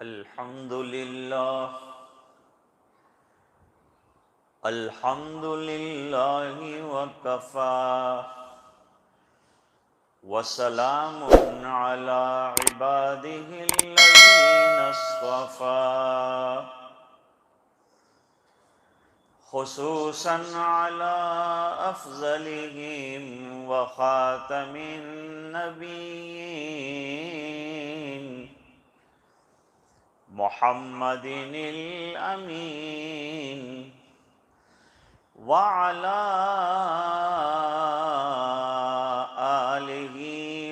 الحمد لله وكفى وسلام على عباده الذين اصطفى خصوصا على أفضلهم وخاتم النبيين محمد الأمين وعلى آله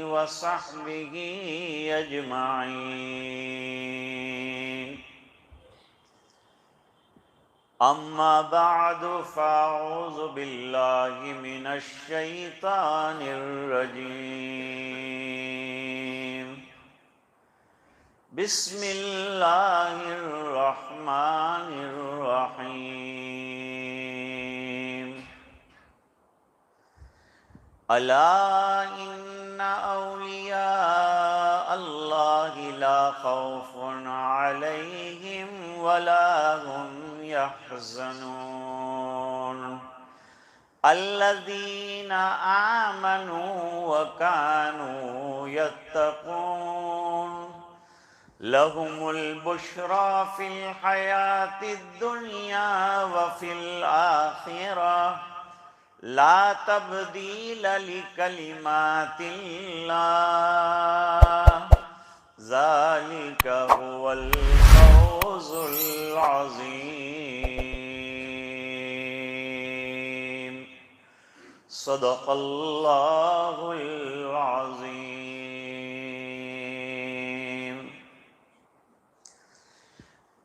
وصحبه أجمعين أما بعد فأعوذ بالله من الشيطان الرجيم بسم الله الرحمن الرحيم ألا إن أولياء الله لا خوف عليهم ولا هم يحزنون الذين آمنوا وكانوا يتقون لهم البشرى في الحياة الدنيا وفي الآخرة لا تبديل لكلمات الله ذلك هو الفوز العظيم صدق الله العظيم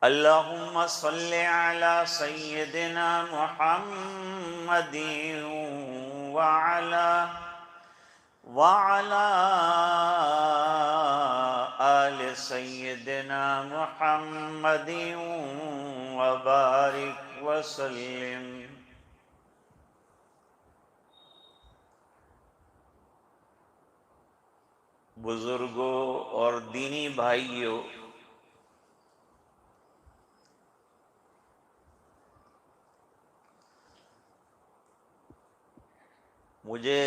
اللهم صل على سيدنا محمد وعلى آل سيدنا محمد وبارك وسلم بزرگوں اور دینی بھائیوں، مجھے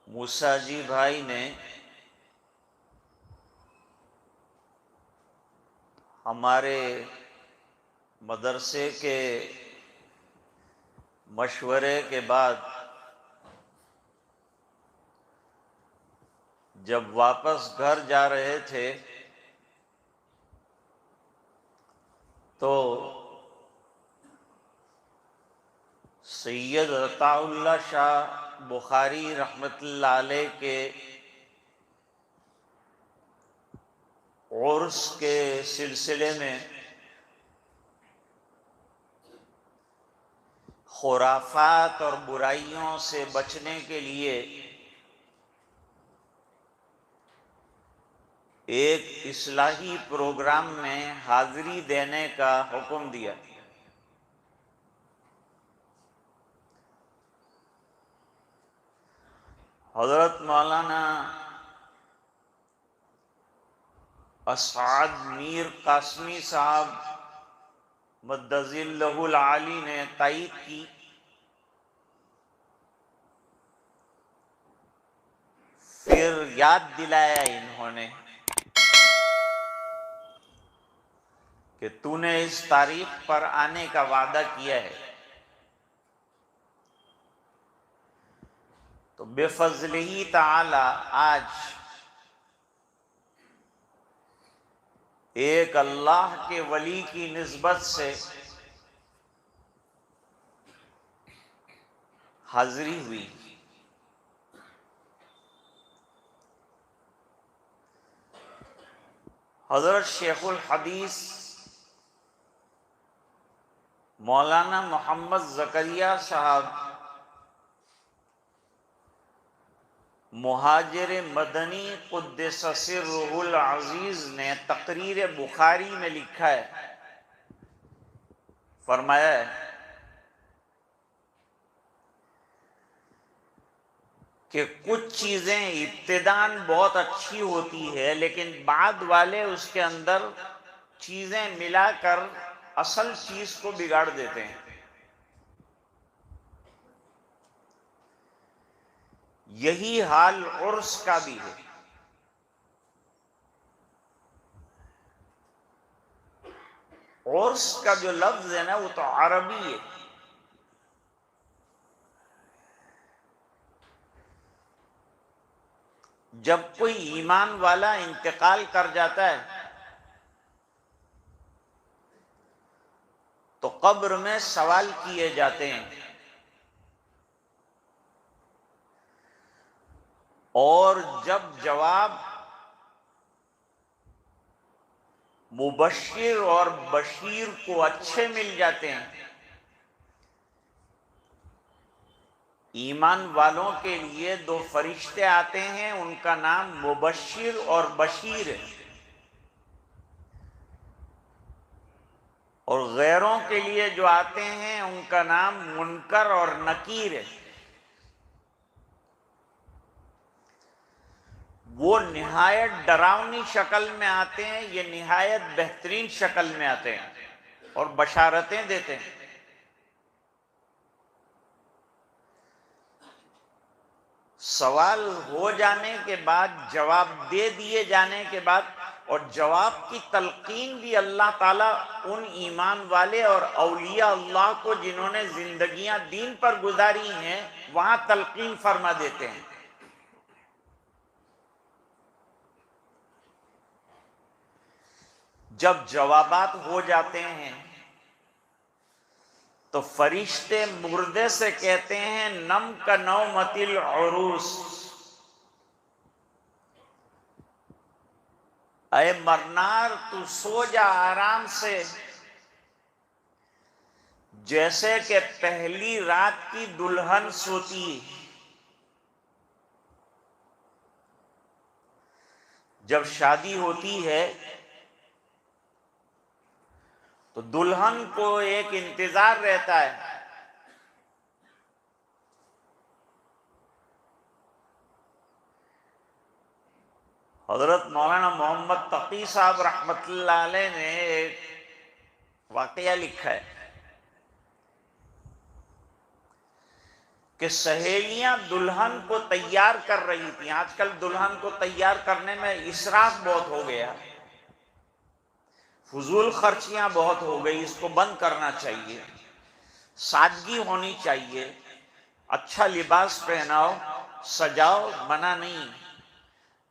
موسیٰ جی بھائی نے ہمارے مدرسے کے مشورے کے بعد جب واپس گھر جا رہے تھے تو سید عطا اللہ شاہ بخاری رحمۃ اللہ علیہ کے عرس کے سلسلے میں خرافات اور برائیوں سے بچنے کے لیے ایک اصلاحی پروگرام میں حاضری دینے کا حکم دیا۔ حضرت مولانا اسعد میر قاسمی صاحب مدظ اللہ العالی نے تائید کی، پھر یاد دلایا انہوں نے کہ تو نے اس تاریخ پر آنے کا وعدہ کیا ہے، تو بفضلہ تعالی آج ایک اللہ کے ولی کی نسبت سے حاضری ہوئی۔ حضرت شیخ الحدیث مولانا محمد زکریا صاحب مہاجر مدنی قدس سرہ العزیز نے تقریر بخاری میں لکھا ہے، فرمایا ہے کہ کچھ چیزیں ابتداً بہت اچھی ہوتی ہے لیکن بعد والے اس کے اندر چیزیں ملا کر اصل چیز کو بگاڑ دیتے ہیں. یہی حال عرس کا بھی ہے. عرس کا جو لفظ ہے نا وہ تو عربی ہے. جب کوئی ایمان والا انتقال کر جاتا ہے تو قبر میں سوال کیے جاتے ہیں اور جب جواب مبشر اور بشیر کو اچھے مل جاتے ہیں، ایمان والوں کے لیے دو فرشتے آتے ہیں، ان کا نام مبشر اور بشیر ہے، اور غیروں کے لیے جو آتے ہیں ان کا نام منکر اور نکیر ہے. وہ نہایت ڈراؤنی شکل میں آتے ہیں، یہ نہایت بہترین شکل میں آتے ہیں اور بشارتیں دیتے ہیں. سوال ہو جانے کے بعد، جواب دے دیے جانے کے بعد، اور جواب کی تلقین بھی اللہ تعالیٰ ان ایمان والے اور اولیاء اللہ کو جنہوں نے زندگیاں دین پر گزاری ہیں وہاں تلقین فرما دیتے ہیں. جب جوابات ہو جاتے ہیں تو فرشتے مردے سے کہتے ہیں نم کا نومۃ العروس، اے مرنار تو سو جا آرام سے، جیسے کہ پہلی رات کی دلہن سوتی. جب شادی ہوتی ہے تو دلہن کو ایک انتظار رہتا ہے. حضرت مولانا محمد تقی صاحب رحمۃ اللہ علیہ نے ایک واقعہ لکھا ہے کہ سہیلیاں دلہن کو تیار کر رہی تھیں. آج کل دلہن کو تیار کرنے میں اسراف بہت ہو گیا، فضول خرچیاں بہت ہو گئی، اس کو بند کرنا چاہیے. سادگی ہونی چاہیے، اچھا لباس پہناؤ، سجاؤ، منع نہیں،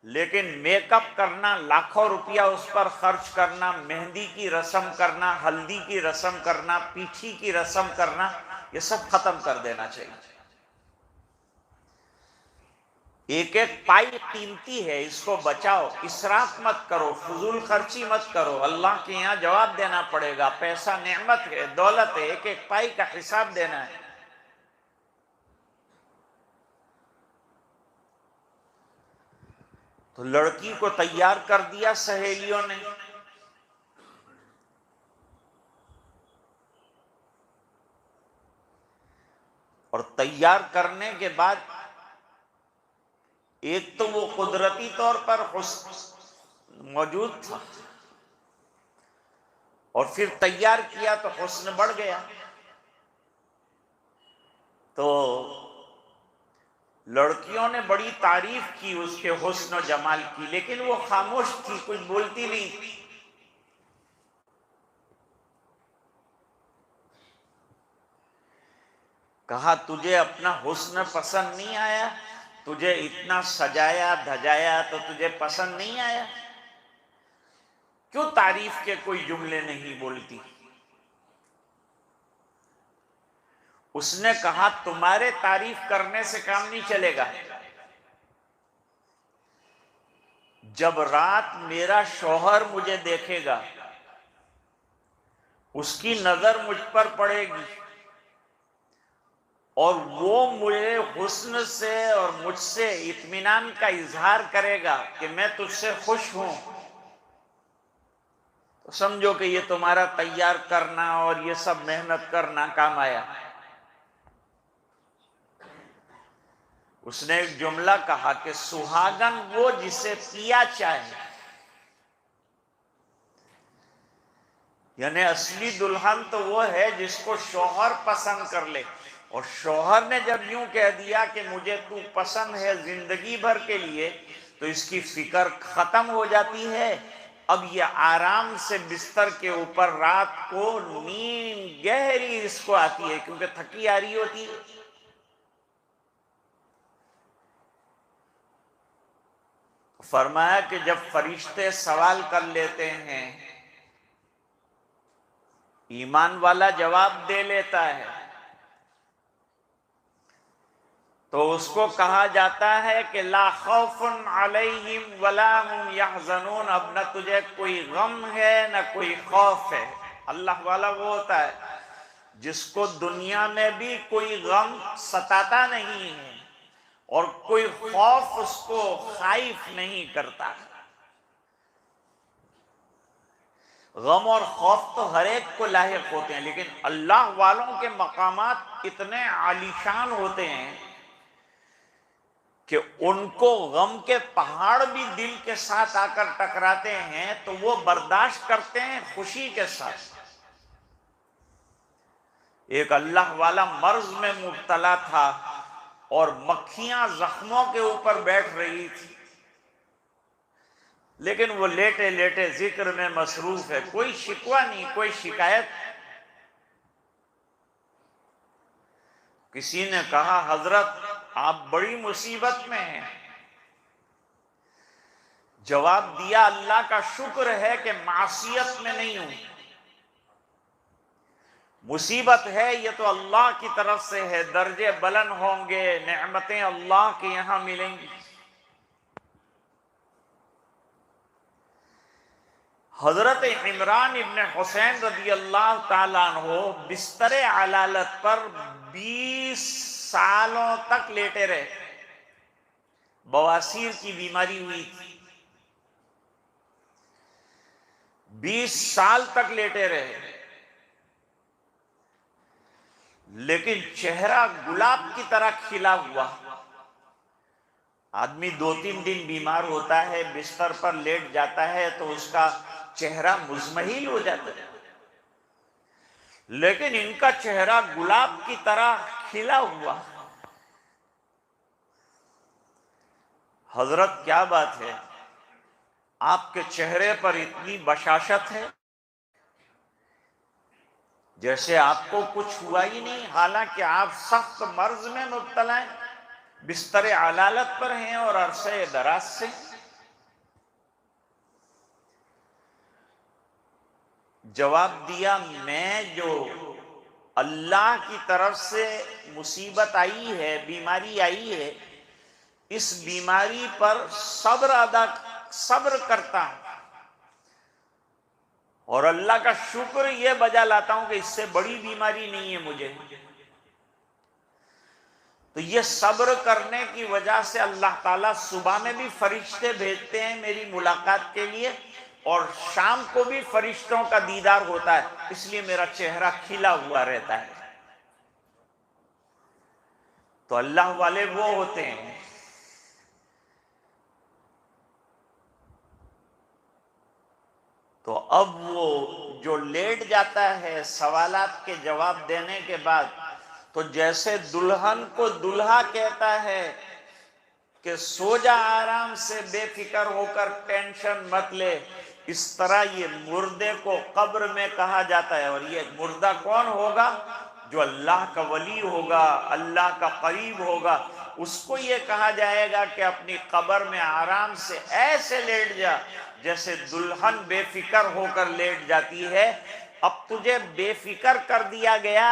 لیکن میک اپ کرنا، لاکھوں روپیہ اس پر خرچ کرنا، مہندی کی رسم کرنا، ہلدی کی رسم کرنا، پیٹھی کی رسم کرنا، یہ سب ختم کر دینا چاہیے. ایک ایک پائی قیمتی ہے، اس کو بچاؤ، اسراف مت کرو، فضول خرچی مت کرو. اللہ کے یہاں جواب دینا پڑے گا. پیسہ نعمت ہے، دولت ہے، ایک ایک پائی کا حساب دینا ہے. تو لڑکی کو تیار کر دیا سہیلیوں نے، اور تیار کرنے کے بعد ایک تو وہ قدرتی طور پر حسن موجود تھا، اور پھر تیار کیا تو حسن بڑھ گیا. تو لڑکیوں نے بڑی تعریف کی اس کے حسن و جمال کی، لیکن وہ خاموش تھی، کچھ بولتی نہیں تھی. کہا تجھے اپنا حسن پسند نہیں آیا؟ تجھے اتنا سجایا دھجایا تو تجھے پسند نہیں آیا؟ کیوں تعریف کے کوئی جملے نہیں بولتی؟ اس نے کہا تمہارے تعریف کرنے سے کام نہیں چلے گا. جب رات میرا شوہر مجھے دیکھے گا، اس کی نظر مجھ پر پڑے گی اور وہ مجھے حسن سے اور مجھ سے اطمینان کا اظہار کرے گا کہ میں تجھ سے خوش ہوں، تو سمجھو کہ یہ تمہارا تیار کرنا اور یہ سب محنت کرنا کام آیا. اس نے ایک جملہ کہا کہ سہاگن وہ جسے پیا چاہے، یعنی اصلی دلہن تو وہ ہے جس کو شوہر پسند کر لے، اور شوہر نے جب یوں کہہ دیا کہ مجھے تو پسند ہے زندگی بھر کے لیے، تو اس کی فکر ختم ہو جاتی ہے۔ اب یہ آرام سے بستر کے اوپر رات کو نیند گہری اس کو آتی ہے، کیونکہ تھکی آ رہی ہوتی ہے۔ فرمایا کہ جب فرشتے سوال کر لیتے ہیں، ایمان والا جواب دے لیتا ہے، تو اس کو کہا جاتا ہے کہ لا خوف علیہم ولا هم یحزنون، اب نہ تجھے کوئی غم ہے نہ کوئی خوف ہے۔ اللہ والا وہ ہوتا ہے جس کو دنیا میں بھی کوئی غم ستاتا نہیں ہے اور کوئی خوف اس کو خائف نہیں کرتا۔ غم اور خوف تو ہر ایک کو لاحق ہوتے ہیں، لیکن اللہ والوں کے مقامات اتنے عالیشان ہوتے ہیں کہ ان کو غم کے پہاڑ بھی دل کے ساتھ آ کر ٹکراتے ہیں تو وہ برداشت کرتے ہیں خوشی کے ساتھ۔ ایک اللہ والا مرض میں مبتلا تھا اور مکھیاں زخموں کے اوپر بیٹھ رہی تھی، لیکن وہ لیٹے لیٹے ذکر میں مصروف ہے، کوئی شکوہ نہیں، کوئی شکایت۔ کسی نے کہا حضرت آپ بڑی مصیبت میں ہیں۔ جواب دیا اللہ کا شکر ہے کہ معصیت میں نہیں ہوں، مصیبت ہے یہ تو اللہ کی طرف سے ہے، درجے بلند ہوں گے، نعمتیں اللہ کے یہاں ملیں گی۔ حضرت عمران ابن حسین رضی اللہ تعالیٰ عنہ بستر علالت پر 20 سالوں تک لیٹے رہے، بواسیر کی بیماری ہوئی تھی، 20 سال تک لیٹے رہے، لیکن چہرہ گلاب کی طرح کھلا ہوا۔ آدمی 2-3 دن بیمار ہوتا ہے، بستر پر لیٹ جاتا ہے تو اس کا چہرہ مزمحل ہو جاتا ہے، لیکن ان کا چہرہ گلاب کی طرح کھلا ہوا۔ حضرت کیا بات ہے، آپ کے چہرے پر اتنی بشاشت ہے جیسے آپ کو کچھ ہوا ہی نہیں، حالانکہ آپ سخت مرض میں مبتلا ہیں، بستر علالت پر ہیں اور عرصہ دراز سے۔ جواب دیا میں جو اللہ کی طرف سے مصیبت آئی ہے، بیماری آئی ہے، اس بیماری پر صبر کرتا ہوں اور اللہ کا شکر یہ بجا لاتا ہوں کہ اس سے بڑی بیماری نہیں ہے مجھے۔ تو یہ صبر کرنے کی وجہ سے اللہ تعالیٰ صبح میں بھی فرشتے بھیجتے ہیں میری ملاقات کے لیے، اور شام کو بھی فرشتوں کا دیدار ہوتا ہے، اس لیے میرا چہرہ کھلا ہوا رہتا ہے۔ تو اللہ والے وہ ہوتے ہیں تو اب وہ جو لیٹ جاتا ہے سوالات کے جواب دینے کے بعد، تو جیسے دلہن کو دلہا کہتا ہے کہ سو جا آرام سے، بے فکر ہو کر، ٹینشن مت لے، اس طرح یہ مردے کو قبر میں کہا جاتا ہے۔ اور یہ مردہ کون ہوگا؟ جو اللہ کا ولی ہوگا، اللہ کا قریب ہوگا، اس کو یہ کہا جائے گا کہ اپنی قبر میں آرام سے ایسے لیٹ جا جیسے دلہن بے فکر ہو کر لیٹ جاتی ہے۔ اب تجھے بے فکر کر دیا گیا،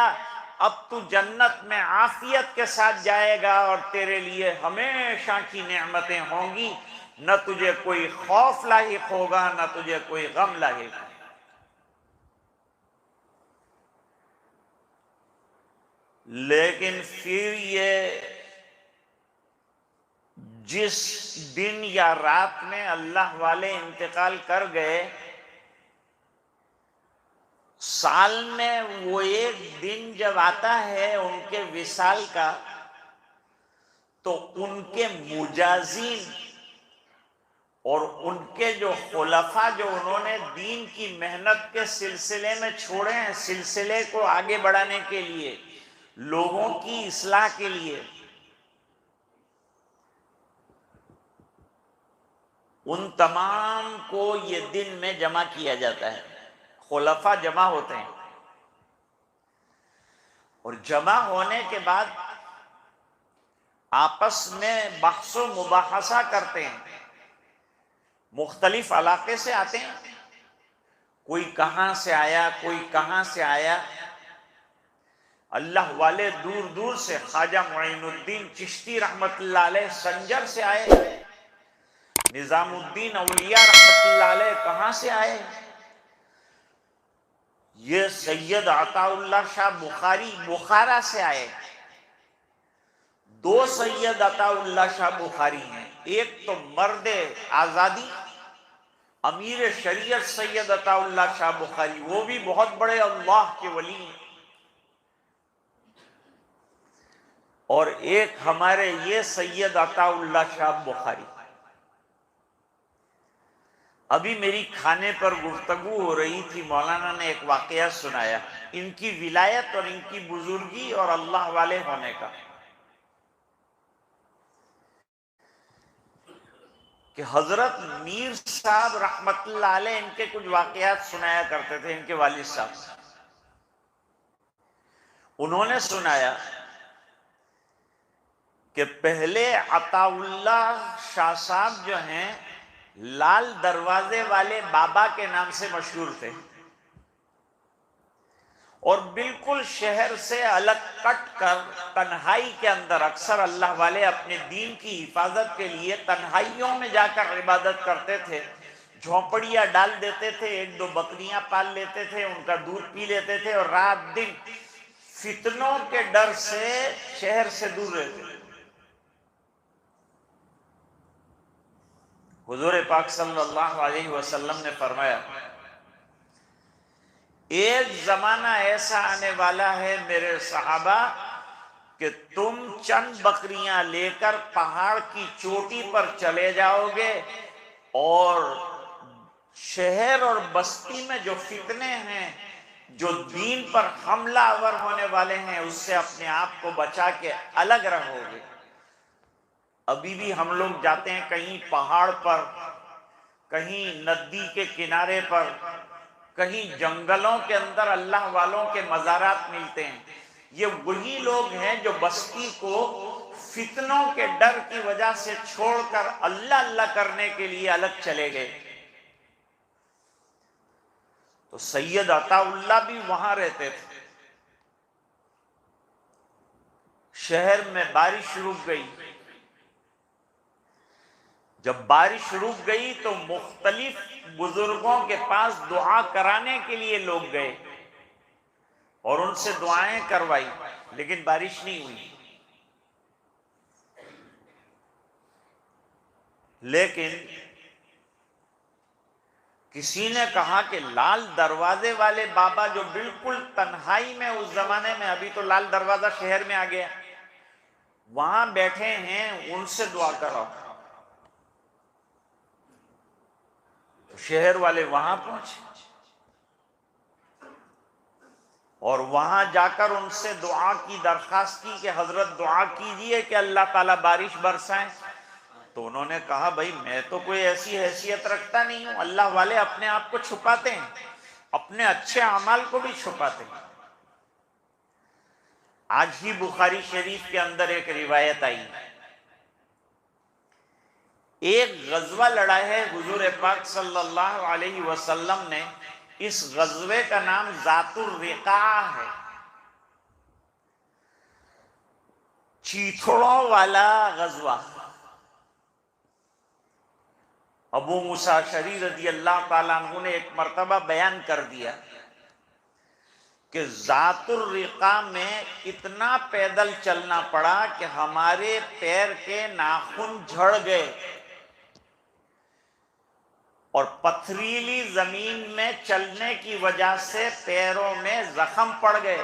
اب تو جنت میں عافیت کے ساتھ جائے گا اور تیرے لیے ہمیشہ کی نعمتیں ہوں گی، نہ تجھے کوئی خوف لاحق ہوگا نہ تجھے کوئی غم لاحق ہوگا۔ لیکن پھر یہ جس دن یا رات میں اللہ والے انتقال کر گئے، سال میں وہ ایک دن جب آتا ہے ان کے وصال کا، تو ان کے مجازین اور ان کے جو خلفاء جو انہوں نے دین کی محنت کے سلسلے میں چھوڑے ہیں، سلسلے کو آگے بڑھانے کے لیے، لوگوں کی اصلاح کے لیے، ان تمام کو یہ دن میں جمع کیا جاتا ہے۔ خلفاء جمع ہوتے ہیں اور جمع ہونے کے بعد آپس میں بحث و مباحثہ کرتے ہیں۔ مختلف علاقے سے آتے ہیں، کوئی کہاں سے آیا، کوئی کہاں سے آیا۔ اللہ والے دور دور سے، خواجہ معین الدین چشتی رحمت اللہ علیہ سنجر سے آئے، نظام الدین اولیاء رحمت اللہ علیہ کہاں سے آئے، یہ سید عطا اللہ شاہ بخاری بخارا سے آئے۔ دو سید عطا اللہ شاہ بخاری ہیں، ایک تو مرد آزادی امیر شریعت سید عطا اللہ شاہ بخاری، وہ بھی بہت بڑے اللہ کے ولی ہیں، اور ایک ہمارے یہ سید عطا اللہ شاہ بخاری۔ ابھی میری کھانے پر گفتگو ہو رہی تھی، مولانا نے ایک واقعہ سنایا ان کی ولایت اور ان کی بزرگی اور اللہ والے ہونے کا، کہ حضرت میر صاحب رحمت اللہ علیہ ان کے کچھ واقعات سنایا کرتے تھے، ان کے والد صاحب۔ انہوں نے سنایا کہ پہلے عطا اللہ شاہ صاحب جو ہیں لال دروازے والے بابا کے نام سے مشہور تھے، اور بالکل شہر سے الگ کٹ کر تنہائی کے اندر اکثر اللہ والے اپنے دین کی حفاظت کے لیے تنہائیوں میں جا کر عبادت کرتے تھے، جھونپڑیاں ڈال دیتے تھے، ایک دو بکریاں پال لیتے تھے، ان کا دودھ پی لیتے تھے، اور رات دن فتنوں کے ڈر سے شہر سے دور رہتے تھے۔ حضور پاک صلی اللہ علیہ وسلم نے فرمایا ایک زمانہ ایسا آنے والا ہے میرے صحابہ کہ تم چند بکریاں لے کر پہاڑ کی چوٹی پر چلے جاؤ گے، اور شہر اور بستی میں جو فتنے ہیں، جو دین پر حملہ آور ہونے والے ہیں، اس سے اپنے آپ کو بچا کے الگ رہو گے۔ ابھی بھی ہم لوگ جاتے ہیں کہیں پہاڑ پر، کہیں ندی کے کنارے پر، کہیں جنگلوں کے اندر اللہ والوں کے مزارات ملتے ہیں، یہ وہی لوگ ہیں جو بستی کو فتنوں کے ڈر کی وجہ سے چھوڑ کر اللہ اللہ کرنے کے لیے الگ چلے گئے۔ تو سید عطا اللہ بھی وہاں رہتے تھے۔ شہر میں بارش رک گئی، جب بارش رک گئی تو مختلف بزرگوں کے پاس دعا کرانے کے لیے لوگ گئے اور ان سے دعائیں کروائی، لیکن بارش نہیں ہوئی۔ لیکن کسی نے کہا کہ لال دروازے والے بابا جو بالکل تنہائی میں اس زمانے میں، ابھی تو لال دروازہ شہر میں آ گیا، وہاں بیٹھے ہیں، ان سے دعا کراؤ۔ شہر والے وہاں پہنچے اور وہاں جا کر ان سے دعا کی درخواست کی کہ حضرت دعا کیجئے کہ اللہ تعالیٰ بارش برسائیں۔ تو انہوں نے کہا بھائی میں تو کوئی ایسی حیثیت رکھتا نہیں ہوں، اللہ والے اپنے آپ کو چھپاتے ہیں، اپنے اچھے اعمال کو بھی چھپاتے ہیں۔ آج ہی بخاری شریف کے اندر ایک روایت آئی، ایک غزوہ لڑا ہے حضور پاک صلی اللہ علیہ وسلم نے، اس غزوے کا نام ذات الرقاع ہے، چیتھڑوں والا غزوہ۔ ابو موسیٰ اشعری رضی اللہ تعالیٰ عنہ نے ایک مرتبہ بیان کر دیا کہ ذات الرقاع میں اتنا پیدل چلنا پڑا کہ ہمارے پیر کے ناخن جھڑ گئے، اور پتھریلی زمین میں چلنے کی وجہ سے پیروں میں زخم پڑ گئے۔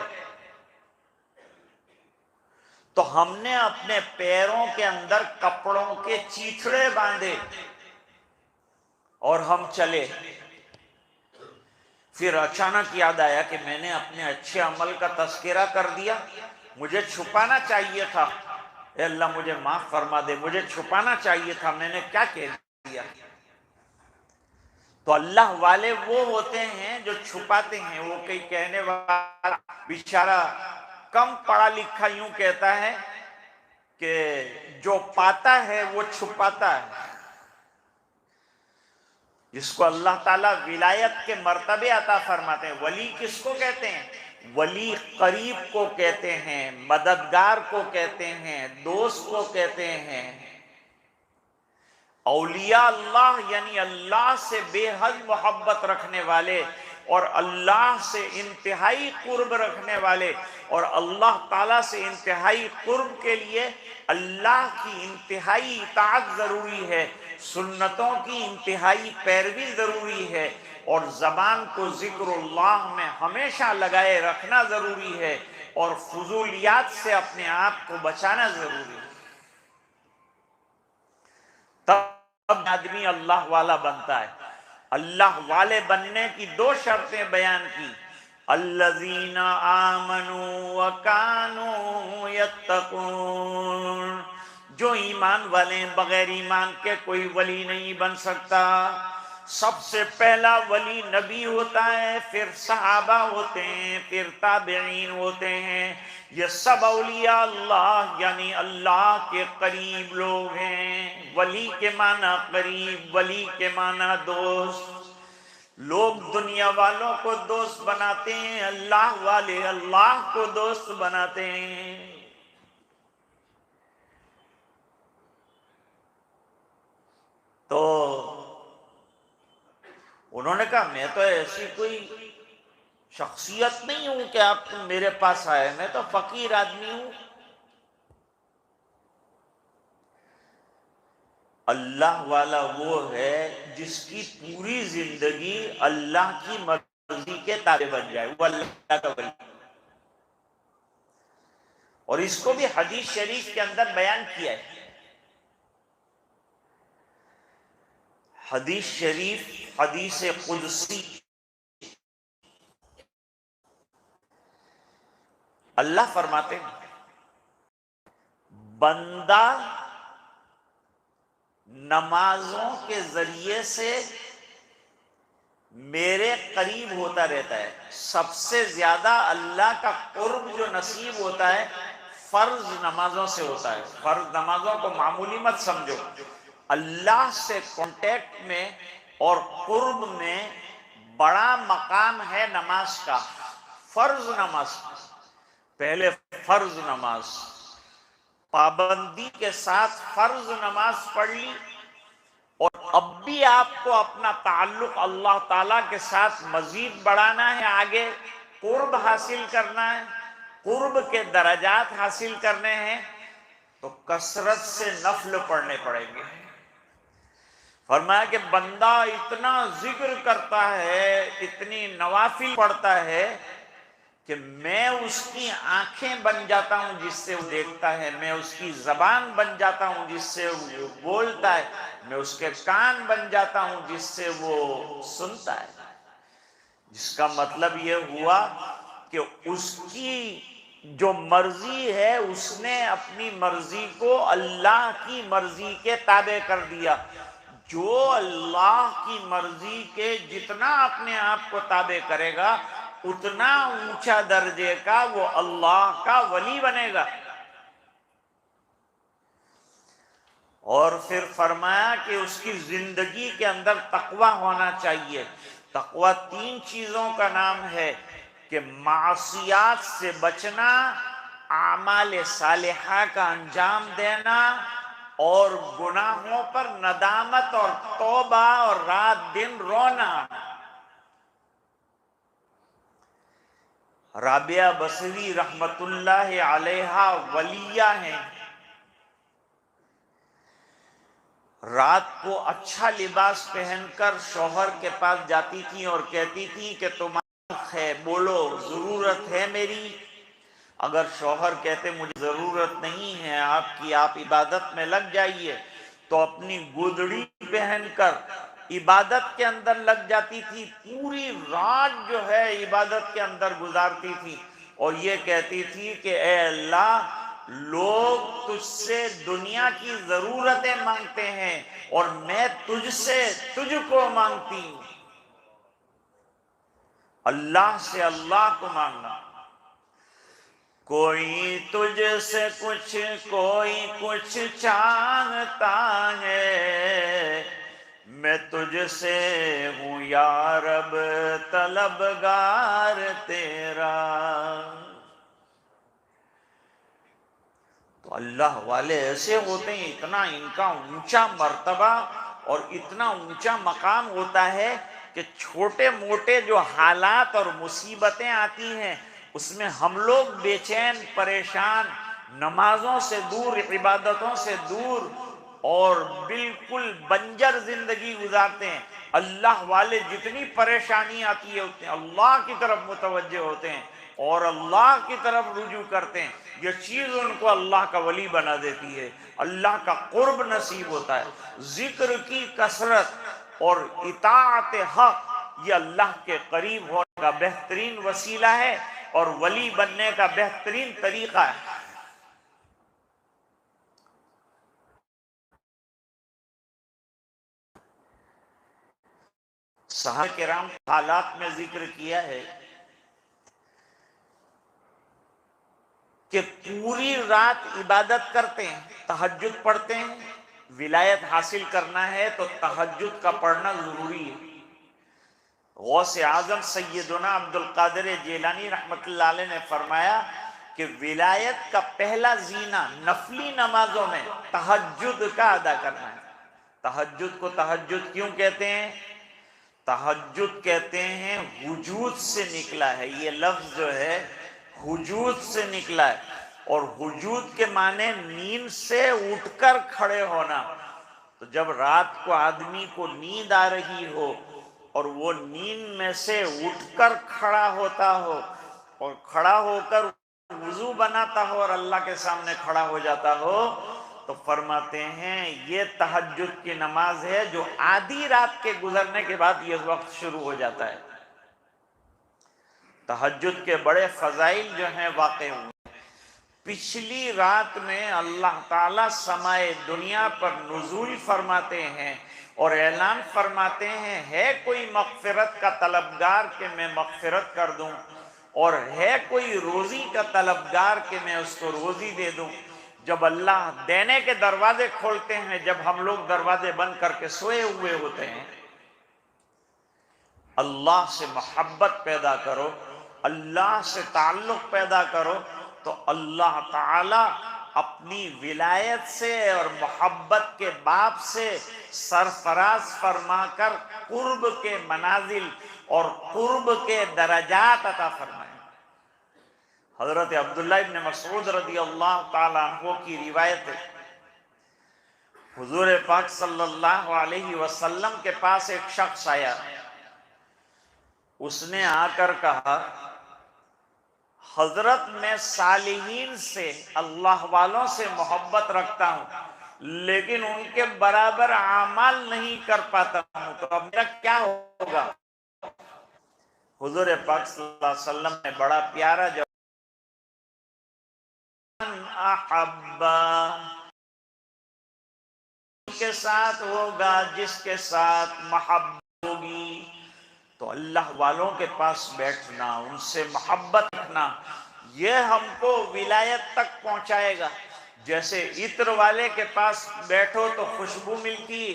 تو ہم نے اپنے پیروں کے اندر کپڑوں کے چیتھڑے باندھے اور ہم چلے. پھر اچانک یاد آیا کہ میں نے اپنے اچھے عمل کا تذکرہ کر دیا, مجھے چھپانا چاہیے تھا. اے اللہ مجھے معاف فرما دے, مجھے چھپانا چاہیے تھا, میں نے کیا کہہ دیا. تو اللہ والے وہ ہوتے ہیں جو چھپاتے ہیں. وہ کئی کہنے والا بیچارہ کم پڑھا لکھا یوں کہتا ہے کہ جو پاتا ہے وہ چھپاتا ہے. جس کو اللہ تعالیٰ ولایت کے مرتبے عطا فرماتے ہیں. ولی کس کو کہتے ہیں؟ ولی قریب کو کہتے ہیں, مددگار کو کہتے ہیں, دوست کو کہتے ہیں. اولیاء اللہ یعنی اللہ سے بے حد محبت رکھنے والے اور اللہ سے انتہائی قرب رکھنے والے, اور اللہ تعالیٰ سے انتہائی قرب کے لیے اللہ کی انتہائی اطاعت ضروری ہے, سنتوں کی انتہائی پیروی ضروری ہے, اور زبان کو ذکر اللہ میں ہمیشہ لگائے رکھنا ضروری ہے, اور فضولیات سے اپنے آپ کو بچانا ضروری ہے. تب آدمی اللہ والا بنتا ہے. اللہ والے بننے کی دو شرطیں بیان کی. الذین آمنوا وکانوا یتقون, جو ایمان والے ہیں, بغیر ایمان کے کوئی ولی نہیں بن سکتا. سب سے پہلا ولی نبی ہوتا ہے, پھر صحابہ ہوتے ہیں, پھر تابعین ہوتے ہیں. یہ سب اولیاء اللہ یعنی اللہ کے قریب لوگ ہیں. ولی کے معنی قریب, ولی کے معنی دوست. لوگ دنیا والوں کو دوست بناتے ہیں, اللہ والے اللہ کو دوست بناتے ہیں. تو انہوں نے کہا میں تو ایسی کوئی شخصیت نہیں ہوں کہ آپ میرے پاس آئے, میں تو فقیر آدمی ہوں. اللہ والا وہ ہے جس کی پوری زندگی اللہ کی مرضی کے تابع بن جائے, وہ اللہ کا ولی. اور اس کو بھی حدیث شریف کے اندر بیان کیا ہے. حدیث شریف, حدیث قدسی, اللہ فرماتے ہیں بندہ نمازوں کے ذریعے سے میرے قریب ہوتا رہتا ہے. سب سے زیادہ اللہ کا قرب جو نصیب ہوتا ہے فرض نمازوں سے ہوتا ہے. فرض نمازوں کو معمولی مت سمجھو. اللہ سے کانٹیکٹ میں اور قرب میں بڑا مقام ہے نماز کا. فرض نماز, پہلے فرض نماز, پابندی کے ساتھ فرض نماز پڑھ لی, اور اب بھی آپ کو اپنا تعلق اللہ تعالیٰ کے ساتھ مزید بڑھانا ہے, آگے قرب حاصل کرنا ہے, قرب کے درجات حاصل کرنے ہیں, تو کثرت سے نفل پڑھنے پڑیں گے. فرمایا کہ بندہ اتنا ذکر کرتا ہے, اتنی نوافل پڑھتا ہے کہ میں اس کی آنکھیں بن جاتا ہوں جس سے وہ دیکھتا ہے, میں اس کی زبان بن جاتا ہوں جس سے وہ بولتا ہے, میں اس کے کان بن جاتا ہوں جس سے وہ سنتا ہے. جس کا مطلب یہ ہوا کہ اس کی جو مرضی ہے اس نے اپنی مرضی کو اللہ کی مرضی کے تابع کر دیا. جو اللہ کی مرضی کے جتنا اپنے آپ کو تابع کرے گا اتنا اونچا درجے کا وہ اللہ کا ولی بنے گا. اور پھر فرمایا کہ اس کی زندگی کے اندر تقوی ہونا چاہیے. تقوی تین چیزوں کا نام ہے کہ معصیات سے بچنا, اعمال صالحہ کا انجام دینا, اور گناہوں پر ندامت اور توبہ اور رات دن رونا. رابعہ بصری رحمت اللہ علیہا ولیہ ہیں. رات کو اچھا لباس پہن کر شوہر کے پاس جاتی تھی اور کہتی تھی کہ تمہاری ہے, بولو ضرورت ہے میری. اگر شوہر کہتے مجھے ضرورت نہیں ہے آپ کی، آپ عبادت میں لگ جائیے، تو اپنی گودڑی پہن کر عبادت کے اندر لگ جاتی تھی، پوری رات جو ہے عبادت کے اندر گزارتی تھی، اور یہ کہتی تھی کہ اے اللہ، لوگ تجھ سے دنیا کی ضرورتیں مانگتے ہیں اور میں تجھ سے تجھ کو مانگتی ہوں۔ اللہ سے اللہ کو مانگنا۔ کوئی تجھ سے کچھ، کوئی کچھ چاہتا ہے، میں تجھ سے ہوں یا رب طلبگار تیرا۔ تو اللہ والے ایسے ہوتے ہیں، اتنا ان کا اونچا مرتبہ اور اتنا اونچا مقام ہوتا ہے کہ چھوٹے موٹے جو حالات اور مصیبتیں آتی ہیں اس میں ہم لوگ بے چین، پریشان، نمازوں سے دور، عبادتوں سے دور اور بالکل بنجر زندگی گزارتے ہیں۔ اللہ والے جتنی پریشانی آتی ہے اتنے اللہ کی طرف متوجہ ہوتے ہیں اور اللہ کی طرف رجوع کرتے ہیں۔ یہ چیز ان کو اللہ کا ولی بنا دیتی ہے، اللہ کا قرب نصیب ہوتا ہے۔ ذکر کی کثرت اور اطاعت حق یہ اللہ کے قریب ہونے کا بہترین وسیلہ ہے اور ولی بننے کا بہترین طریقہ ہے۔ صحابہ کرام حالات میں ذکر کیا ہے کہ پوری رات عبادت کرتے ہیں، تہجد پڑھتے ہیں۔ ولایت حاصل کرنا ہے تو تہجد کا پڑھنا ضروری ہے۔ غوث اعظم سیدنا عبد القادر جیلانی رحمۃ اللہ علیہ نے فرمایا کہ ولایت کا پہلا زینہ نفلی نمازوں میں تہجد کا ادا کرنا ہے۔ تہجد کو تہجد کیوں کہتے ہیں؟ تہجد کہتے ہیں وجود سے نکلا ہے، یہ لفظ جو ہے وجود سے نکلا ہے، اور وجود کے معنی نیند سے اٹھ کر کھڑے ہونا۔ تو جب رات کو آدمی کو نیند آ رہی ہو اور وہ نیند میں سے اٹھ کر کھڑا ہوتا ہو اور کھڑا ہو کر وضو بناتا ہو اور اللہ کے سامنے کھڑا ہو جاتا ہو، تو فرماتے ہیں یہ تہجد کی نماز ہے جو آدھی رات کے گزرنے کے بعد یہ وقت شروع ہو جاتا ہے۔ تہجد کے بڑے فضائل جو ہیں واقع ہوئے۔ پچھلی رات میں اللہ تعالیٰ سمائے دنیا پر نزول فرماتے ہیں اور اعلان فرماتے ہیں ہے کوئی مغفرت کا طلبگار کہ میں مغفرت کر دوں، اور ہے کوئی روزی کا طلبگار کہ میں اس کو روزی دے دوں۔ جب اللہ دینے کے دروازے کھولتے ہیں، جب ہم لوگ دروازے بند کر کے سوئے ہوئے ہوتے ہیں، اللہ سے محبت پیدا کرو، اللہ سے تعلق پیدا کرو، تو اللہ تعالی اپنی ولایت سے اور محبت کے باب سے سرفراز فرما کر قرب کے منازل اور قرب کے درجات عطا فرمائیں۔ حضرت عبداللہ ابن مسعود رضی اللہ تعالیٰ عنہ کی روایت ہے، حضور پاک صلی اللہ علیہ وسلم کے پاس ایک شخص آیا، اس نے آ کر کہا حضرت میں صالحین سے، اللہ والوں سے محبت رکھتا ہوں لیکن ان کے برابر اعمال نہیں کر پاتا ہوں، تو اب میرا کیا ہوگا؟ حضور پاک صلی اللہ علیہ وسلم نے بڑا پیارا جواب احبا، کے ساتھ ہوگا جس کے ساتھ محبت ہوگی۔ تو اللہ والوں کے پاس بیٹھنا، ان سے محبت رکھنا، یہ ہم کو ولایت تک پہنچائے گا۔ جیسے عطر والے کے پاس بیٹھو تو خوشبو ملتی،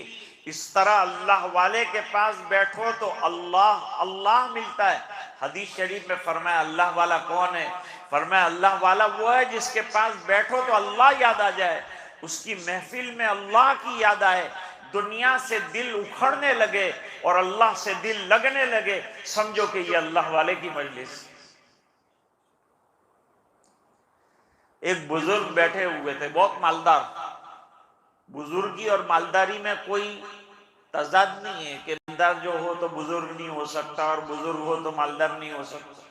اس طرح اللہ والے کے پاس بیٹھو تو اللہ ملتا ہے۔ حدیث شریف میں فرمایا اللہ والا کون ہے؟ فرمایا اللہ والا وہ ہے جس کے پاس بیٹھو تو اللہ یاد آ جائے، اس کی محفل میں اللہ کی یاد آئے، دنیا سے دل اکھڑنے لگے اور اللہ سے دل لگنے لگے، سمجھو کہ یہ اللہ والے کی مجلس۔ ایک بزرگ بیٹھے ہوئے تھے، بہت مالدار۔ بزرگی اور مالداری میں کوئی تضاد نہیں ہے کہ مالدار جو ہو تو بزرگ نہیں ہو سکتا اور بزرگ ہو تو مالدار نہیں ہو سکتا۔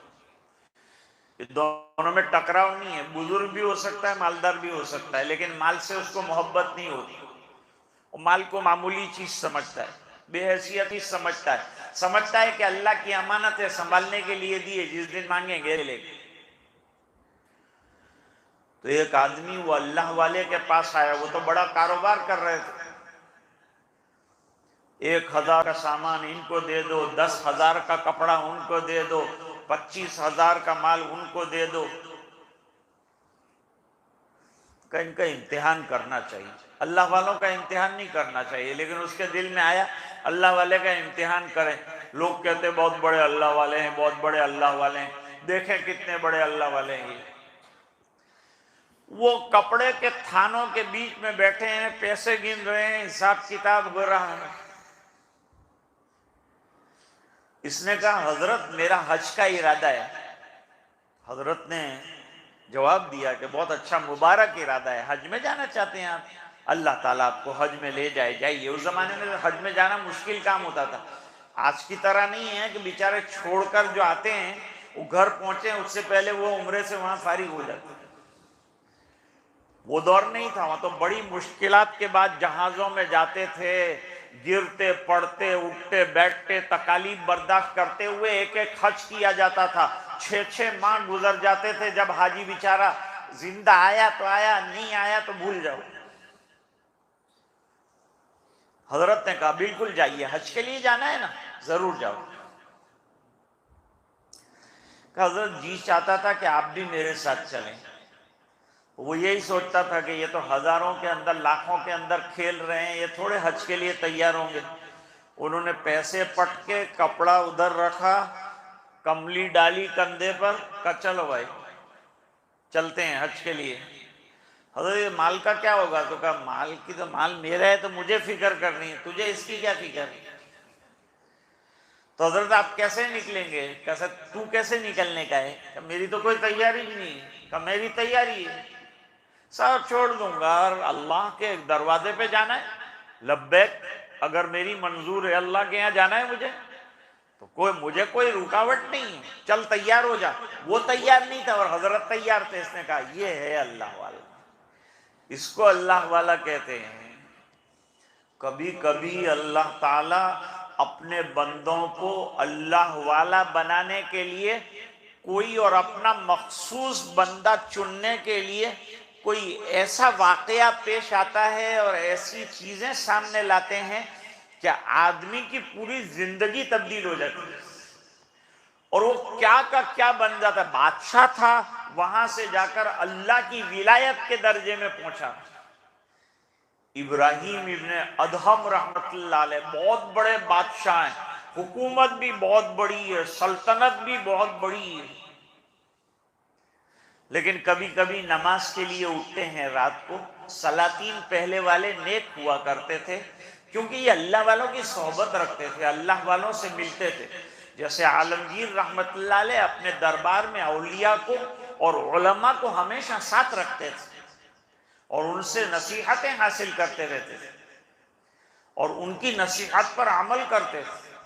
یہ دونوں میں ٹکراؤ نہیں ہے. بزرگ بھی ہو سکتا ہے, مالدار بھی ہو سکتا ہے, لیکن مال سے اس کو محبت نہیں ہوتی. وہ مال کو معمولی چیز سمجھتا ہے, بے حیثیت ہی سمجھتا ہے کہ اللہ کی امانت ہے, سنبھالنے کے لیے دی ہے, جس دن مانگیں گے لے گے. تو ایک آدمی وہ اللہ والے کے پاس آیا, وہ تو بڑا کاروبار کر رہے تھے. 1,000 کا سامان ان کو دے دو, 10,000 کا کپڑا ان کو دے دو, 25,000 کا مال ان کو دے دو. کہ ان کا امتحان کرنا چاہیے, اللہ والوں کا امتحان نہیں کرنا چاہیے. لیکن اس کے دل میں آیا اللہ والے کا امتحان کریں. لوگ کہتے بہت بڑے اللہ والے ہیں, بہت بڑے اللہ والے ہیں. دیکھیں کتنے بڑے اللہ والے ہیں. وہ کپڑے کے تھانوں کے بیچ میں بیٹھے ہیں, پیسے گن رہے ہیں, حساب کتاب ہو رہا ہے. اس نے کہا حضرت میرا حج کا ارادہ ہے. حضرت نے جواب دیا کہ بہت اچھا, مبارک ارادہ ہے. حج میں جانا چاہتے ہیں آپ, اللہ تعالیٰ آپ کو حج میں لے جائیے. اس زمانے میں حج میں جانا مشکل کام ہوتا تھا. آج کی طرح نہیں ہے کہ بیچارے چھوڑ کر جو آتے ہیں وہ گھر پہنچے اس سے پہلے وہ عمرے سے وہاں فارغ ہو جاتے. وہ دور نہیں تھا. وہاں تو بڑی مشکلات کے بعد جہازوں میں جاتے تھے, گرتے پڑتے اٹھتے بیٹھتے تکالیف برداشت کرتے ہوئے ایک ایک حج کیا جاتا تھا. 6 ماہ گزر جاتے تھے. جب حاجی بیچارہ زندہ آیا تو آیا, نہیں آیا تو بھول جاؤ. حضرت نے کہا بالکل جائیے, حج کے لیے جانا ہے نا, ضرور جاؤ. کہ حضرت جی چاہتا تھا کہ آپ بھی میرے ساتھ چلیں. وہ یہی سوچتا تھا کہ یہ تو ہزاروں کے اندر لاکھوں کے اندر کھیل رہے ہیں, یہ تھوڑے حج کے لیے تیار ہوں گے. انہوں نے پیسے پٹ کے کپڑا ادھر رکھا, کملی ڈالی کندھے پر, کہا چلو بھائی چلتے ہیں حج کے لیے. حضرت یہ مال کا کیا ہوگا؟ تو کہا مال کی تو مال میرا ہے تو مجھے فکر کرنی ہے, تجھے اس کی کیا فکر ہے؟ تو حضرت آپ کیسے نکلیں گے؟ کیسے تو کیسے نکلنے کا ہے؟ کہ میری تو کوئی تیاری بھی نہیں ہے. کہ میری تیاری ہے, سب چھوڑ دوں گا اور اللہ کے دروازے پہ جانا ہے. لبیک, اگر میری منظور ہے, اللہ کے یہاں جانا ہے مجھے, تو مجھے کوئی رکاوٹ نہیں ہے, چل تیار ہو جا. وہ تیار نہیں تھا اور حضرت تیار تھے. اس نے کہا یہ ہے اللہ والا, اس کو اللہ والا کہتے ہیں. کبھی کبھی اللہ تعالی اپنے بندوں کو اللہ والا بنانے کے لیے کوئی اور اپنا مخصوص بندہ چننے کے لیے کوئی ایسا واقعہ پیش آتا ہے اور ایسی چیزیں سامنے لاتے ہیں کہ آدمی کی پوری زندگی تبدیل ہو جاتی ہے. اور وہ کیا کا کیا بن جاتا ہے. بادشاہ تھا, وہاں سے جا کر اللہ کی ولایت کے درجے میں پہنچا. ابراہیم ابن ادہم رحمت اللہ علیہ بہت بڑے بادشاہ ہیں, حکومت بھی بہت بڑی ہے, سلطنت بھی بہت بڑی ہے. لیکن کبھی کبھی نماز کے لیے اٹھتے ہیں رات کو. سلاطین پہلے والے نیک ہوا کرتے تھے کیونکہ یہ اللہ والوں کی صحبت رکھتے تھے, اللہ والوں سے ملتے تھے. جیسے عالمگیر رحمت اللہ علیہ اپنے دربار میں اولیاء کو اور علماء کو ہمیشہ ساتھ رکھتے تھے اور ان سے نصیحتیں حاصل کرتے رہتے تھے اور ان کی نصیحت پر عمل کرتے تھے.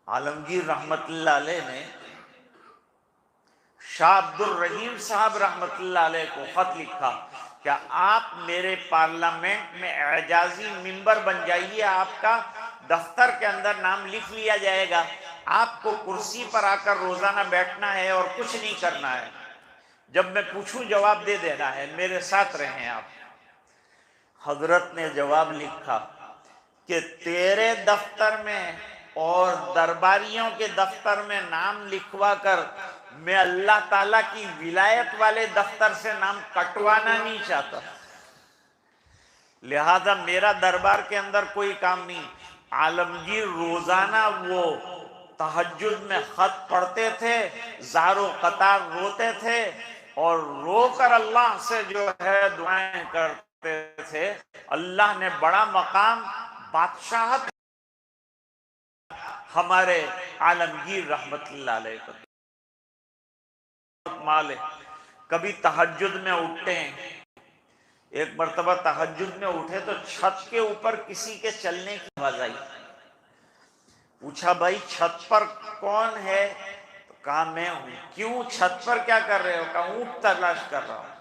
عالمگیر رحمت اللہ علیہ نے شاہ عبد الرحیم صاحب رحمت اللہ علیہ کو خط لکھا کہ آپ میرے پارلیمنٹ میں اعجازی ممبر بن جائیے, آپ کا دفتر کے اندر نام لکھ لیا جائے گا, آپ کو کرسی پر آ کر روزانہ بیٹھنا ہے اور کچھ نہیں کرنا ہے, جب میں پوچھوں جواب دے دینا ہے, میرے ساتھ رہیں آپ. حضرت نے جواب لکھا کہ تیرے دفتر میں اور درباریوں کے دفتر میں نام لکھوا کر میں اللہ تعالیٰ کی ولایت والے دفتر سے نام کٹوانا نہیں چاہتا, لہذا میرا دربار کے اندر کوئی کام نہیں. عالمگیر روزانہ وہ تہجد میں خط پڑھتے تھے, زار و قطار روتے تھے اور رو کر اللہ سے جو ہے دعائیں کرتے تھے. اللہ نے بڑا مقام بادشاہت ہمارے عالمگیر رحمت اللہ علیہ کو مالے. کبھی تہجد میں اٹھتے ہیں, ایک مرتبہ تہجد میں اٹھے تو چھت کے اوپر کسی کے چلنے کی آواز آئی. پوچھا بھائی چھت پر کون ہے؟ تو کہا میں ہوں۔ کیوں چھت پر کیا کر رہے ہو؟ کہا اونٹ تلاش کر رہا ہوں۔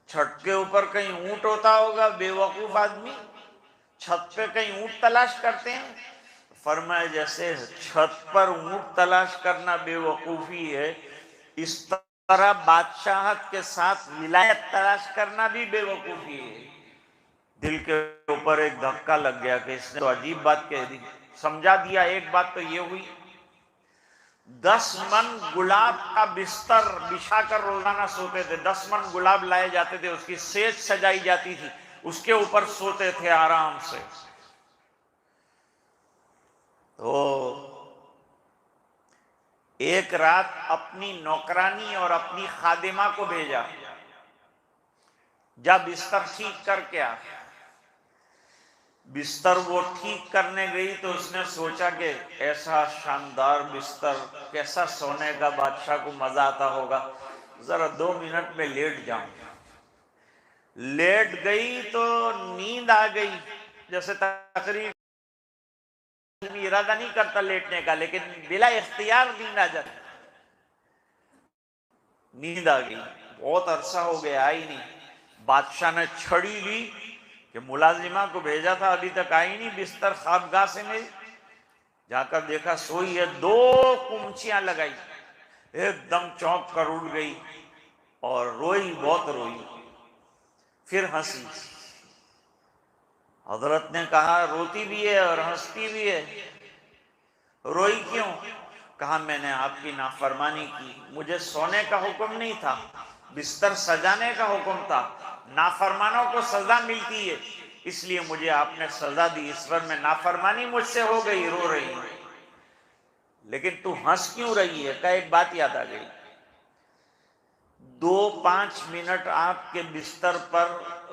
چھت کے اوپر کہیں اونٹ ہوتا ہوگا؟ بے وقوف آدمی چھت پہ کہیں اونٹ تلاش کرتے ہیں؟ فرمایا جیسے چھت پر اونٹ تلاش کرنا بے وقوفی ہے، اس طرح بادشاہت کے ساتھ ولایت تلاش کرنا بھی بے وقوفی ہے۔ دل کے اوپر ایک دھکا لگ گیا کہ اس نے تو عجیب بات کہہ دی۔ سمجھا دیا۔ ایک بات تو یہ ہوئی، 10 من گلاب کا بستر بچھا کر روزانہ سوتے تھے۔ 10 من گلاب لائے جاتے تھے، اس کی سیج سجائی جاتی تھی، اس کے اوپر سوتے تھے آرام سے۔ تو ایک رات اپنی نوکرانی اور اپنی خادمہ کو بھیجا، جا بستر ٹھیک کر کے آ۔ بستر وہ ٹھیک کرنے گئی تو اس نے سوچا کہ ایسا شاندار بستر، کیسا سونے کا، بادشاہ کو مزہ آتا ہوگا، ذرا 2 منٹ میں لیٹ جاؤں۔ لیٹ گئی تو نیند آ گئی، جیسے تقریر ارادہ نہیں کرتا لیٹنے کا، لیکن بلا اختیار نیند آ جاتی۔ نیند آ گئی، بہت عرصہ ہو گیا آئی نہیں۔ بادشاہ نے چھڑی لی کہ ملازمہ کو بھیجا تھا ابھی تک آئی نہیں، بستر خوابگاہ سے ملی، جا کر دیکھا سوئی ہے، 2 کمچیاں لگائی۔ ایک دم چونک کر اٹھ گئی اور روئی، بہت روئی، پھر ہنسی۔ حضرت نے کہا روتی بھی ہے اور ہنستی بھی ہے، روئی کیوں؟ کہا میں نے آپ کی نافرمانی کی، مجھے سونے کا حکم نہیں تھا، بستر سجانے کا حکم تھا، نافرمانوں کو سزا ملتی ہے، اس لیے مجھے آپ نے سزا دی، اس پر میں نافرمانی مجھ سے ہو گئی، رو رہی ہوں۔ لیکن تو ہنس کیوں رہی ہے؟ کہا ایک بات یاد آ گئی، 2-5 منٹ آپ کے بستر پر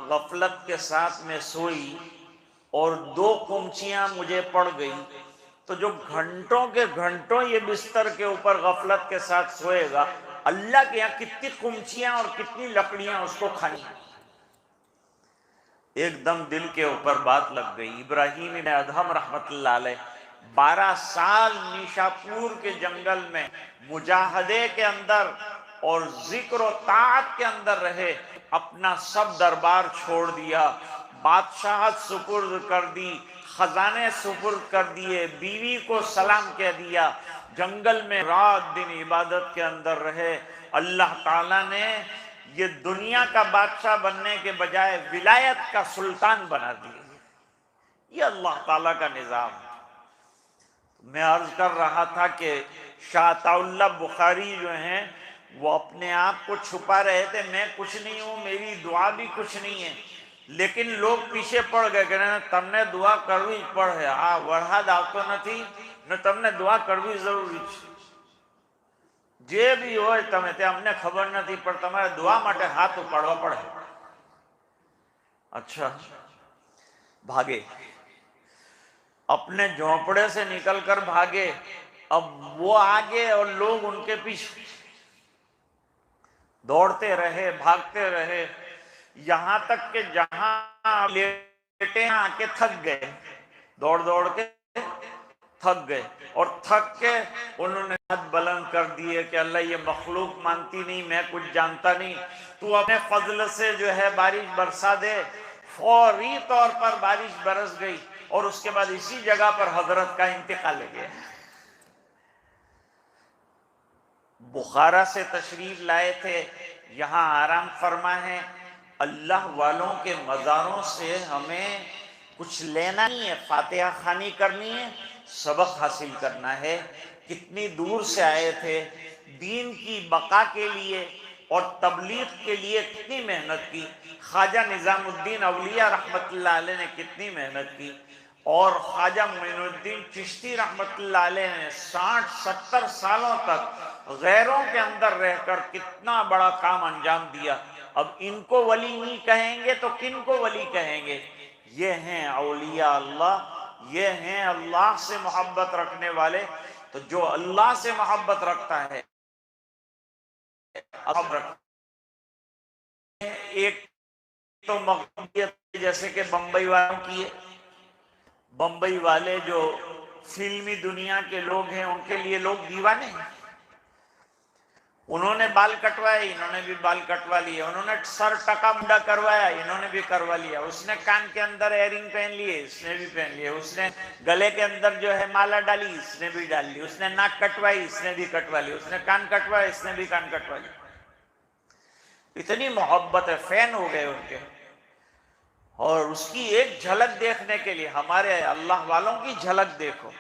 غفلت کے ساتھ میں سوئی اور 2 کمچیاں مجھے پڑ گئی، تو جو گھنٹوں کے گھنٹوں یہ بستر کے اوپر غفلت کے ساتھ سوئے گا، اللہ کے یہاں کتنی کمچیاں اور کتنی لکڑیاں اس کو کھانی۔ ایک دم دل کے اوپر بات لگ گئی۔ ابراہیم ابن ادہم رحمت اللہ علیہ 12 سال نیشاپور کے جنگل میں مجاہدے کے اندر اور ذکر و طاعت کے اندر رہے، اپنا سب دربار چھوڑ دیا، بادشاہت سپرد کر دی، خزانے سپرد کر دیے، بیوی کو سلام کہہ دیا، جنگل میں رات دن عبادت کے اندر رہے۔ اللہ تعالیٰ نے یہ دنیا کا بادشاہ بننے کے بجائے ولایت کا سلطان بنا دیا۔ یہ اللہ تعالیٰ کا نظام۔ میں عرض کر رہا تھا کہ شاہ عطا اللہ بخاری جو ہیں وہ اپنے آپ کو چھپا رہے تھے، میں کچھ نہیں ہوں، میری دعا بھی کچھ نہیں ہے، لیکن لوگ پیچھے پڑ گئے کہ تم نے دعا کرવી પડે، આ વરસાદ આવતો નથી ને તમને દુઆ કરવી જરૂરી છે، જે બી હોય તમે તે અમને ખબર નથી પણ તમારે દુઆ માટે હાથ ઉપાડવા પડે۔ اچھا، بھاگے، اپنے جھونپڑے سے نکل کر بھاگے، اب وہ آگے اور لوگ ان کے پیچھے، دوڑتے رہے، بھاگتے رہے، یہاں تک کہ جہاں لیٹے آ کے تھک گئے، دوڑ دوڑ کے تھک گئے، اور تھک کے انہوں نے ہاتھ بلند کر دیے کہ اللہ یہ مخلوق مانتی نہیں، میں کچھ جانتا نہیں، تو اپنے فضل سے جو ہے بارش برسا دے۔ فوری طور پر بارش برس گئی اور اس کے بعد اسی جگہ پر حضرت کا انتقال ہو گیا۔ بخارا سے تشریف لائے تھے، یہاں آرام فرما ہے۔ اللہ والوں کے مزاروں سے ہمیں کچھ لینا نہیں ہے، فاتحہ خوانی کرنی ہے، سبق حاصل کرنا ہے۔ کتنی دور سے آئے تھے، دین کی بقا کے لیے اور تبلیغ کے لیے کتنی محنت کی۔ خواجہ نظام الدین اولیاء رحمت اللہ علیہ نے کتنی محنت کی، اور خواجہ معین الدین چشتی رحمت اللہ علیہ نے 60-70 سالوں تک غیروں کے اندر رہ کر کتنا بڑا کام انجام دیا۔ اب ان کو ولی نہیں کہیں گے تو کن کو ولی کہیں گے؟ یہ ہیں اولیاء اللہ، یہ ہیں اللہ سے محبت رکھنے والے۔ تو جو اللہ سے محبت رکھتا ہے، اب ایک تو مغلوبیت جیسے کہ بمبئی والوں کی ہے، بمبئی والے جو فلمی دنیا کے لوگ ہیں ان کے لیے لوگ دیوانے ہیں، انہوں نے بال کٹوائے، انہوں نے بھی بال کٹوا لیے، انہوں نے سر ٹکا منڈا کروایا، انہوں نے بھی کروا لیا، اس نے کان کے اندر ایئرنگ پہن لیے، اس نے بھی پہن لیے، اس نے گلے کے اندر جو ہے مالا ڈالی، اس نے بھی ڈال لی، اس نے ناک کٹوائی، اس نے بھی کٹوا لی، اس نے کان کٹوایا، اس نے بھی کان کٹوا لی۔ اتنی محبت ہے، فین ہو گئے ان کے۔ اور اس کی ایک جھلک دیکھنے کے لیے ہمارے اللہ والوں کی جھلک دیکھو۔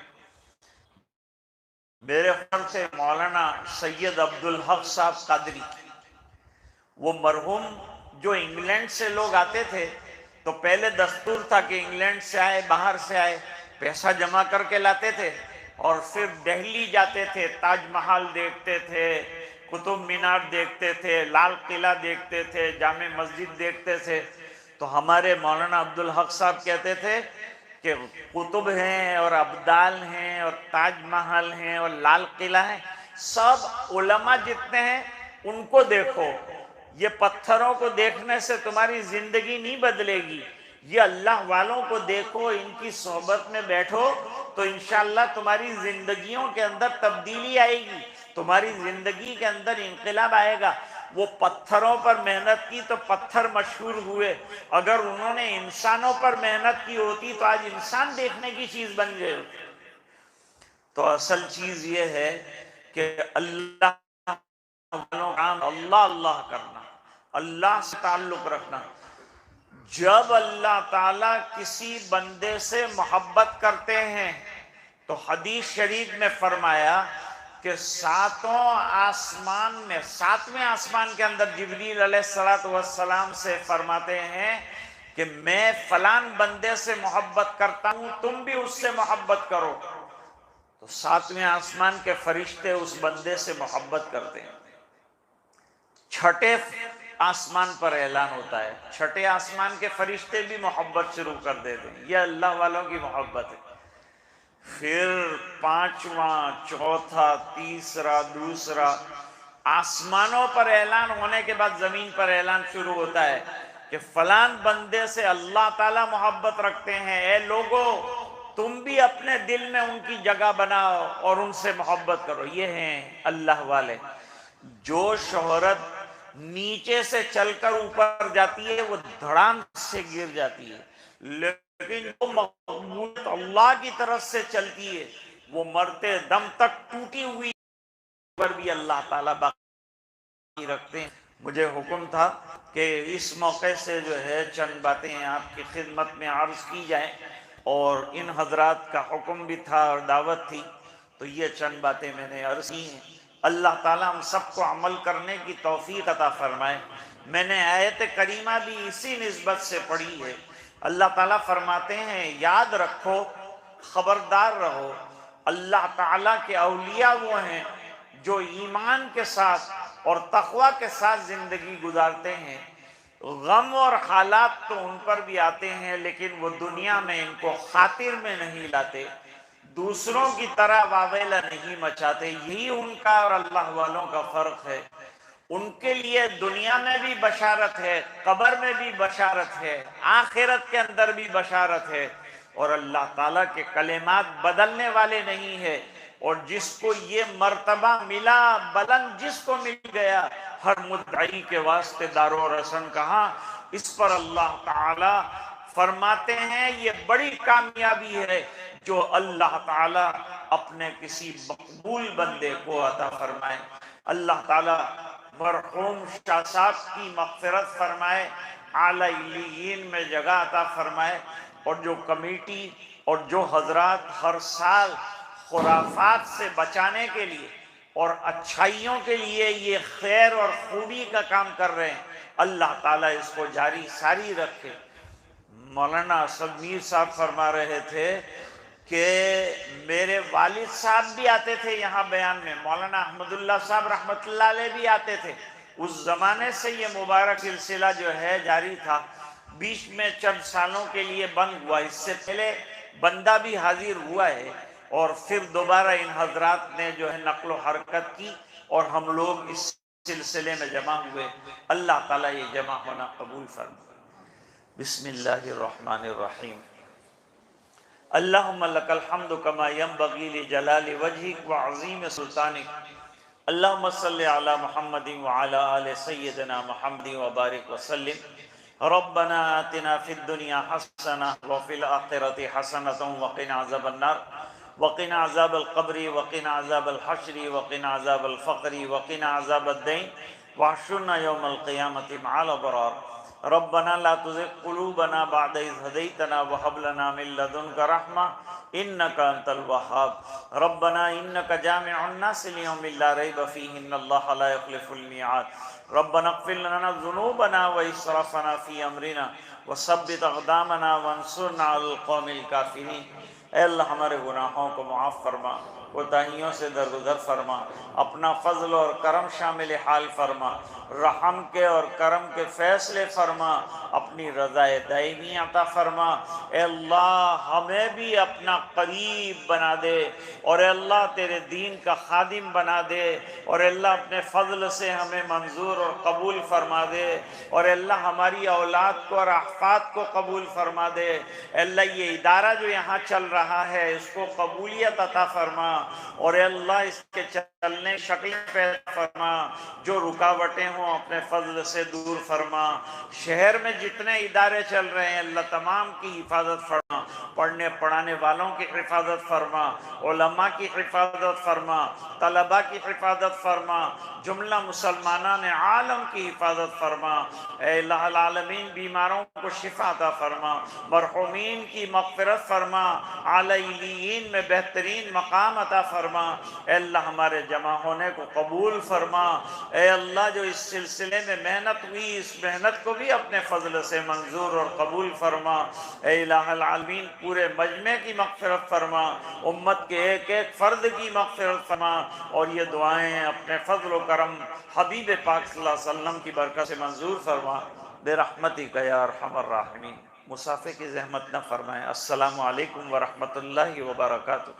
میرے خیال سے مولانا سید عبدالحق صاحب قادری، وہ مرحوم جو انگلینڈ سے لوگ آتے تھے تو پہلے دستور تھا کہ انگلینڈ سے آئے، باہر سے آئے، پیسہ جمع کر کے لاتے تھے اور پھر دہلی جاتے تھے، تاج محل دیکھتے تھے، قطب مینار دیکھتے تھے، لال قلعہ دیکھتے تھے، جامع مسجد دیکھتے تھے۔ تو ہمارے مولانا عبدالحق صاحب کہتے تھے کہ قطب ہیں اور ابدال ہیں اور تاج محل ہیں اور لال قلعہ ہیں، سب علماء جتنے ہیں ان کو دیکھو، یہ پتھروں کو دیکھنے سے تمہاری زندگی نہیں بدلے گی، یہ اللہ والوں کو دیکھو، ان کی صحبت میں بیٹھو تو انشاءاللہ تمہاری زندگیوں کے اندر تبدیلی آئے گی، تمہاری زندگی کے اندر انقلاب آئے گا۔ وہ پتھروں پر محنت کی تو پتھر مشہور ہوئے، اگر انہوں نے انسانوں پر محنت کی ہوتی تو آج انسان دیکھنے کی چیز بن گئے ہوتے۔ تو اصل چیز یہ ہے کہ اللہ اللہ اللہ کرنا، اللہ سے تعلق رکھنا۔ جب اللہ تعالیٰ کسی بندے سے محبت کرتے ہیں تو حدیث شریف میں فرمایا کہ ساتوں آسمان میں، ساتویں آسمان کے اندر جبریل علیہ السلام سے فرماتے ہیں کہ میں فلان بندے سے محبت کرتا ہوں، تم بھی اس سے محبت کرو۔ تو ساتویں آسمان کے فرشتے اس بندے سے محبت کرتے ہیں۔ چھٹے آسمان پر اعلان ہوتا ہے، چھٹے آسمان کے فرشتے بھی محبت شروع کر دیتے ہیں، یہ اللہ والوں کی محبت ہے۔ پھر پانچواں، چوتھا، تیسرا، دوسرا، آسمانوں پر اعلان ہونے کے بعد زمین پر اعلان شروع ہوتا ہے کہ فلان بندے سے اللہ تعالیٰ محبت رکھتے ہیں، اے لوگو تم بھی اپنے دل میں ان کی جگہ بناؤ اور ان سے محبت کرو۔ یہ ہیں اللہ والے۔ جو شہرت نیچے سے چل کر اوپر جاتی ہے وہ دھڑام سے گر جاتی ہے، لیکن جو مقبولیت اللہ کی طرف سے چلتی ہے وہ مرتے دم تک ٹوٹی ہوئی پر بھی اللہ تعالیٰ باقی رکھتے ہیں۔ مجھے حکم تھا کہ اس موقع سے جو ہے چند باتیں آپ کی خدمت میں عرض کی جائیں، اور ان حضرات کا حکم بھی تھا اور دعوت تھی، تو یہ چند باتیں میں نے عرض کی ہیں۔ اللہ تعالیٰ ہم سب کو عمل کرنے کی توفیق عطا فرمائے۔ میں نے آیت کریمہ بھی اسی نسبت سے پڑھی ہے۔ اللہ تعالیٰ فرماتے ہیں یاد رکھو، خبردار رہو، اللہ تعالیٰ کے اولیاء وہ ہیں جو ایمان کے ساتھ اور تقوی کے ساتھ زندگی گزارتے ہیں۔ غم اور حالات تو ان پر بھی آتے ہیں لیکن وہ دنیا میں ان کو خاطر میں نہیں لاتے، دوسروں کی طرح واویلا نہیں مچاتے۔ یہی ان کا اور اللہ والوں کا فرق ہے۔ ان کے لیے دنیا میں بھی بشارت ہے، قبر میں بھی بشارت ہے، آخرت کے اندر بھی بشارت ہے، اور اللہ تعالیٰ کے کلمات بدلنے والے نہیں ہے۔ اور جس کو یہ مرتبہ ملا، بلند جس کو مل گیا، ہر مدعی کے واسطے دار و رسن کہاں، اس پر اللہ تعالیٰ فرماتے ہیں یہ بڑی کامیابی ہے جو اللہ تعالیٰ اپنے کسی مقبول بندے کو عطا فرمائے۔ اللہ تعالیٰ مرحوم شاہ صاحب کی مغفرت فرمائے، اعلیٰ علیین میں جگہ عطا فرمائے، اور جو کمیٹی اور جو حضرات ہر سال خرافات سے بچانے کے لیے اور اچھائیوں کے لیے یہ خیر اور خوبی کا کام کر رہے ہیں، اللہ تعالیٰ اس کو جاری ساری رکھے۔ مولانا اسد میر صاحب فرما رہے تھے کہ میرے والد صاحب بھی آتے تھے یہاں بیان میں، مولانا احمد اللہ صاحب رحمۃ اللہ علیہ بھی آتے تھے۔ اس زمانے سے یہ مبارک سلسلہ جو ہے جاری تھا، بیچ میں چند سالوں کے لیے بند ہوا، اس سے پہلے بندہ بھی حاضر ہوا ہے، اور پھر دوبارہ ان حضرات نے جو ہے نقل و حرکت کی اور ہم لوگ اس سلسلے میں جمع ہوئے۔ اللہ تعالیٰ یہ جمع ہونا قبول فرمائے۔ بسم اللہ الرحمن الرحیم۔ اللہم لک الحمد کما ینبغی لجلال وجہک وعظیم سلطانک۔ اللہم صلی علی محمد وعلی آل سیدنا محمد وبارک وسلم ربنا آتنا فی الدنیا حسنہ وفی الآخرۃ حسنۃ وقنا عذاب النار وقنا عذاب القبر وقنا عذاب الحشر وقنا عذاب الفقر وقنا عذاب الدین واحشرنا یوم القیامۃ مع الابرار ربنا لا تزغ قلوبنا بعد إذ هديتنا وهب لنا من لدنك رحمة إنك أنت الوهاب ربنا إنك جامع الناس ليوم لا ريب فيه إن الله لا يخلف الميعاد ربنا اغفر لنا ذنوبنا وإسرافنا في أمرنا وثبت أقدامنا وانصرنا على القوم الكافرين اے اللہ ہمارے گناہوں کو معاف فرما، کوتاہیوں سے درگزر فرما، اپنا فضل اور کرم شامل حال فرما، رحم کے اور کرم کے فیصلے فرما، اپنی رضا دائمی عطا فرما۔ اے اللہ ہمیں بھی اپنا قریب بنا دے، اور اے اللہ تیرے دین کا خادم بنا دے، اور اے اللہ اپنے فضل سے ہمیں منظور اور قبول فرما دے، اور اے اللہ ہماری اولاد کو اور احفاد کو قبول فرما دے۔ اے اللہ یہ ادارہ جو یہاں چل رہا ہے اس کو قبولیت عطا فرما، اور اے اللہ اس کے چلنے شکلیں پیدا فرما، جو رکاوٹیں ہوں اپنے فضل سے دور فرما۔ شہر میں جتنے ادارے چل رہے ہیں اللہ تمام کی حفاظت فرما، پڑھنے پڑھانے والوں کی حفاظت فرما، علماء کی حفاظت فرما، طلباء کی حفاظت فرما، جملہ مسلمانان عالم کی حفاظت فرما۔ اے الہ العالمین بیماروں کو شفا عطا فرما، مرحومین کی مغفرت فرما، علیین میں بہترین مقام عطا فرما۔ اے اللہ ہمارے جمع ہونے کو قبول فرما۔ اے اللہ جو اس سلسلے میں محنت ہوئی اس محنت کو بھی اپنے فضل سے منظور اور قبول فرما۔ اے الہ العالمین پورے مجمع کی مغفرت فرما، امت کے ایک ایک فرد کی مغفرت فرما، اور یہ دعائیں اپنے فضل و کرم حبیب پاک صلی اللہ علیہ وسلم کی برکت سے منظور فرما برحمتک یا ارحم الراحمین۔ مسافے کی زحمت نہ فرمائیں۔ السلام علیکم ورحمۃ اللہ وبرکاتہ۔